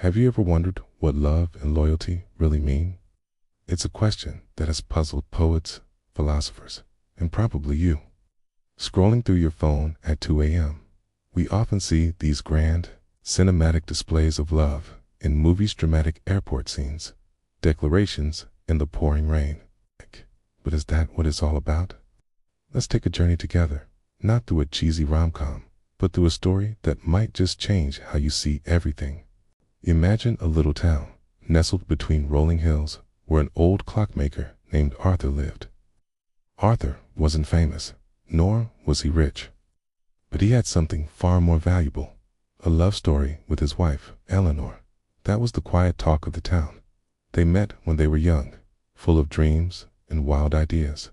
Have you ever wondered what love and loyalty really mean? It's a question that has puzzled poets, philosophers, and probably you. Scrolling through your phone at 2 a.m., we often see these grand, cinematic displays of love in movies' dramatic airport scenes, declarations in the pouring rain. But is that what it's all about? Let's take a journey together, not through a cheesy rom-com, but through a story that might just change how you see everything. Imagine a little town, nestled between rolling hills, where an old clockmaker named Arthur lived. Arthur wasn't famous, nor was he rich. But he had something far more valuable, a love story with his wife, Eleanor. That was the quiet talk of the town. They met when they were young, full of dreams and wild ideas.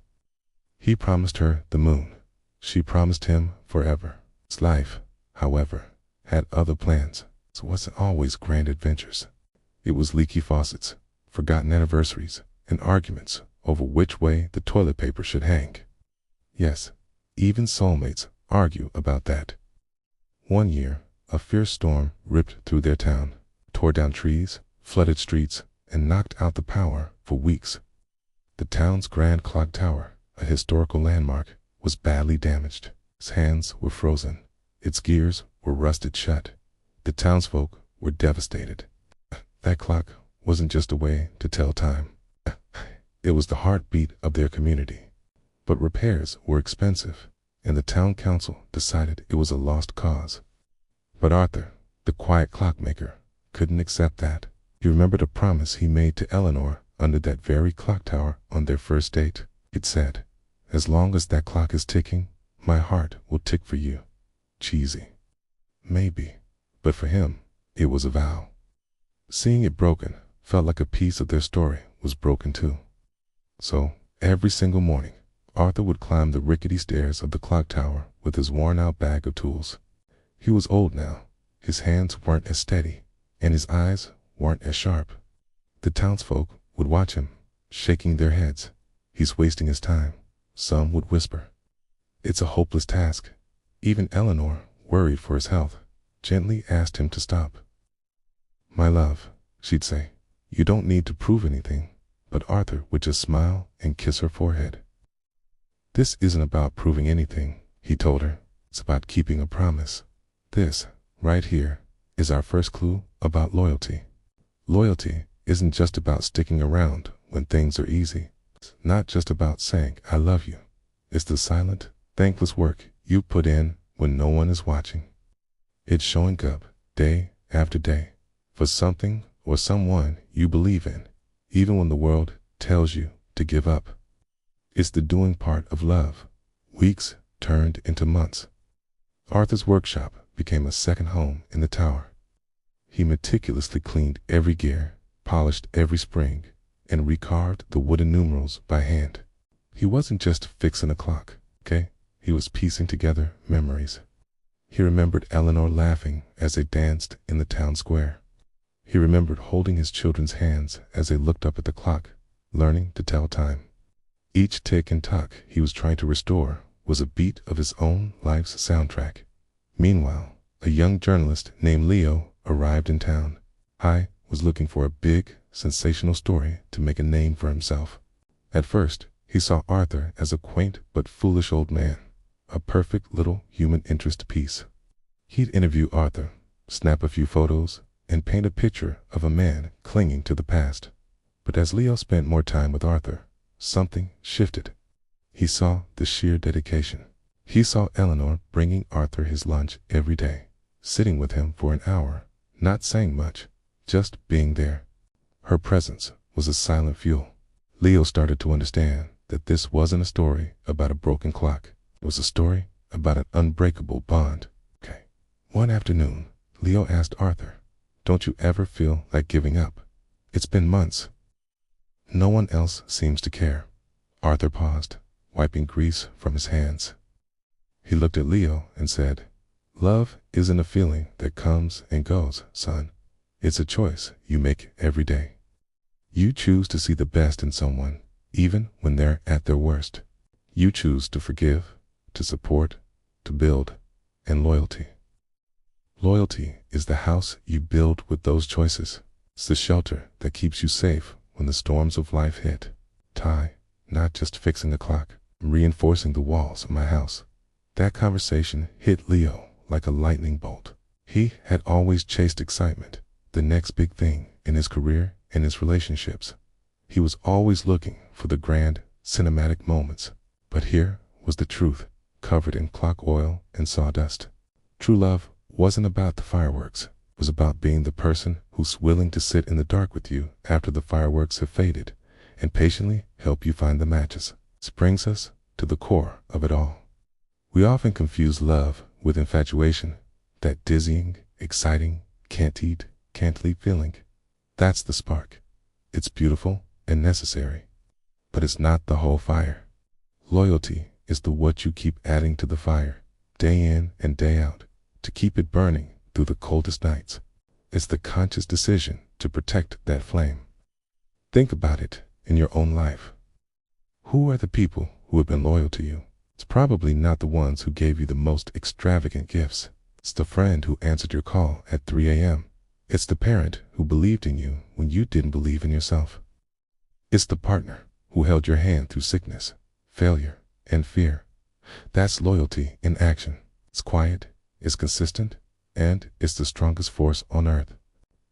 He promised her the moon. She promised him forever. His life, however, had other plans. It wasn't always grand adventures. It was leaky faucets, forgotten anniversaries, and arguments over which way the toilet paper should hang. Yes, even soulmates argue about that. One year, a fierce storm ripped through their town, tore down trees, flooded streets, and knocked out the power for weeks. The town's grand clock tower, a historical landmark, was badly damaged. Its hands were frozen. Its gears were rusted shut. The townsfolk were devastated. That clock wasn't just a way to tell time. It was the heartbeat of their community. But repairs were expensive, and the town council decided it was a lost cause. But Arthur, the quiet clockmaker, couldn't accept that. He remembered a promise he made to Eleanor under that very clock tower on their first date. It said, "As long as that clock is ticking, my heart will tick for you." Cheesy. Maybe. But for him, it was a vow. Seeing it broken felt like a piece of their story was broken too. So, every single morning, Arthur would climb the rickety stairs of the clock tower with his worn-out bag of tools. He was old now. His hands weren't as steady, and his eyes weren't as sharp. The townsfolk would watch him, shaking their heads. He's wasting his time. Some would whisper, "It's a hopeless task." Even Eleanor, worried for his health, gently asked him to stop. "My love," she'd say, "you don't need to prove anything." But Arthur would just smile and kiss her forehead. "This isn't about proving anything," he told her. "It's about keeping a promise. This, right here, is our first clue about loyalty. Loyalty isn't just about sticking around when things are easy. It's not just about saying, 'I love you.' It's the silent, thankless work you put in when no one is watching. It's showing up, day after day, for something or someone you believe in, even when the world tells you to give up. It's the doing part of love. Weeks turned into months. Arthur's workshop became a second home in the tower. He meticulously cleaned every gear, polished every spring, and recarved the wooden numerals by hand. He wasn't just fixing a clock, okay? He was piecing together memories. He remembered Eleanor laughing as they danced in the town square. He remembered holding his children's hands as they looked up at the clock, learning to tell time. Each tick and tock he was trying to restore was a beat of his own life's soundtrack. Meanwhile, a young journalist named Leo arrived in town. He was looking for a big, sensational story to make a name for himself. At first, he saw Arthur as a quaint but foolish old man, a perfect little human interest piece. He'd interview Arthur, snap a few photos, and paint a picture of a man clinging to the past. But as Leo spent more time with Arthur, something shifted. He saw the sheer dedication. He saw Eleanor bringing Arthur his lunch every day, sitting with him for an hour, not saying much, just being there. Her presence was a silent fuel. Leo started to understand that this wasn't a story about a broken clock. It was a story about an unbreakable bond. Okay. One afternoon, Leo asked Arthur, "Don't you ever feel like giving up? It's been months." "No one else seems to care." Arthur paused, wiping grease from his hands. He looked at Leo and said, "Love isn't a feeling that comes and goes, son. It's a choice you make every day. You choose to see the best in someone, even when they're at their worst. You choose to forgive, to support, to build, and loyalty. Loyalty is the house you build with those choices. It's the shelter that keeps you safe when the storms of life hit. Ty, not just fixing the clock, reinforcing the walls of my house. That conversation hit Leo like a lightning bolt. He had always chased excitement, the next big thing in his career and his relationships. He was always looking for the grand, cinematic moments. But here was the truth, covered in clock oil and sawdust. True love wasn't about the fireworks. It was about being the person who's willing to sit in the dark with you after the fireworks have faded and patiently help you find the matches. This brings us to the core of it all. We often confuse love with infatuation, that dizzying, exciting, can't eat, can't leave feeling. That's the spark. It's beautiful and necessary, but it's not the whole fire. Loyalty is the what you keep adding to the fire, day in and day out, to keep it burning through the coldest nights. It's the conscious decision to protect that flame. Think about it in your own life. Who are the people who have been loyal to you? It's probably not the ones who gave you the most extravagant gifts. It's the friend who answered your call at 3 a.m. It's the parent who believed in you when you didn't believe in yourself. It's the partner who held your hand through sickness, failure, and fear. That's loyalty in action. It's quiet, it's consistent, and it's the strongest force on earth.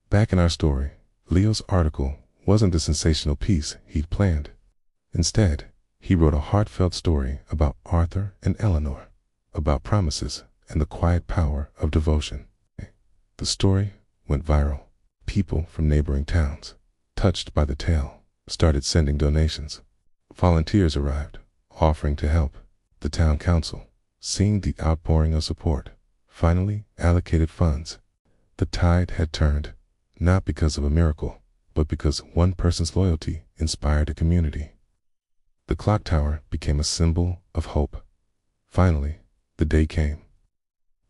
Back in our story, Leo's article wasn't the sensational piece he'd planned. Instead, he wrote a heartfelt story about Arthur and Eleanor, about promises and the quiet power of devotion. The story went viral. People from neighboring towns, touched by the tale, started sending donations. Volunteers arrived, offering to help. The town council, seeing the outpouring of support, finally allocated funds. The tide had turned, not because of a miracle, but because one person's loyalty inspired a community. The clock tower became a symbol of hope. Finally, the day came.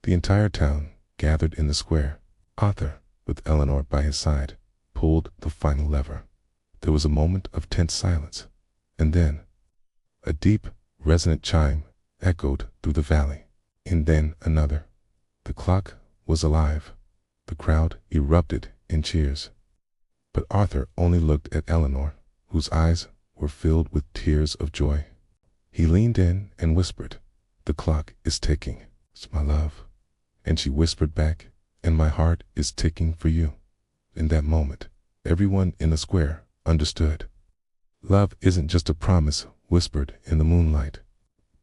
The entire town gathered in the square. Arthur, with Eleanor by his side, pulled the final lever. There was a moment of tense silence, and then a deep, resonant chime echoed through the valley, and then another. The clock was alive. The crowd erupted in cheers. But Arthur only looked at Eleanor, whose eyes were filled with tears of joy. He leaned in and whispered, "The clock is ticking, it's my love." And she whispered back, "And my heart is ticking for you." In that moment, everyone in the square understood. Love isn't just a promise whispered in the moonlight.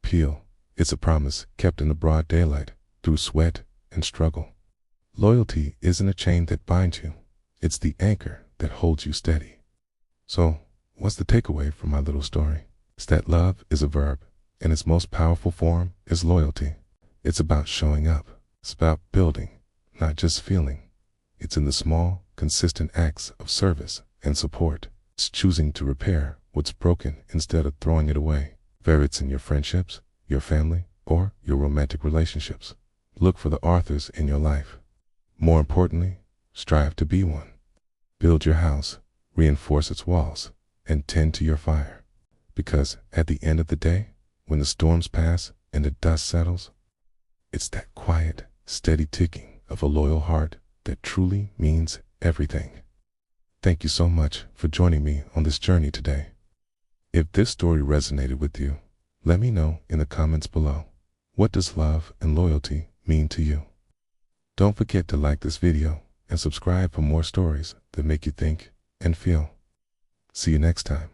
Peel, it's a promise kept in the broad daylight, through sweat and struggle. Loyalty isn't a chain that binds you. It's the anchor that holds you steady. So, what's the takeaway from my little story? It's that love is a verb, and its most powerful form is loyalty. It's about showing up. It's about building, not just feeling. It's in the small, consistent acts of service and support. It's choosing to repair what's broken instead of throwing it away. Whether it's in your friendships, your family, or your romantic relationships. Look for the Arthurs in your life. More importantly, strive to be one. Build your house, reinforce its walls, and tend to your fire. Because at the end of the day, when the storms pass and the dust settles, it's that quiet, steady ticking of a loyal heart that truly means everything. Thank you so much for joining me on this journey today. If this story resonated with you, let me know in the comments below. What does love and loyalty mean to you? Don't forget to like this video and subscribe for more stories that make you think and feel. See you next time.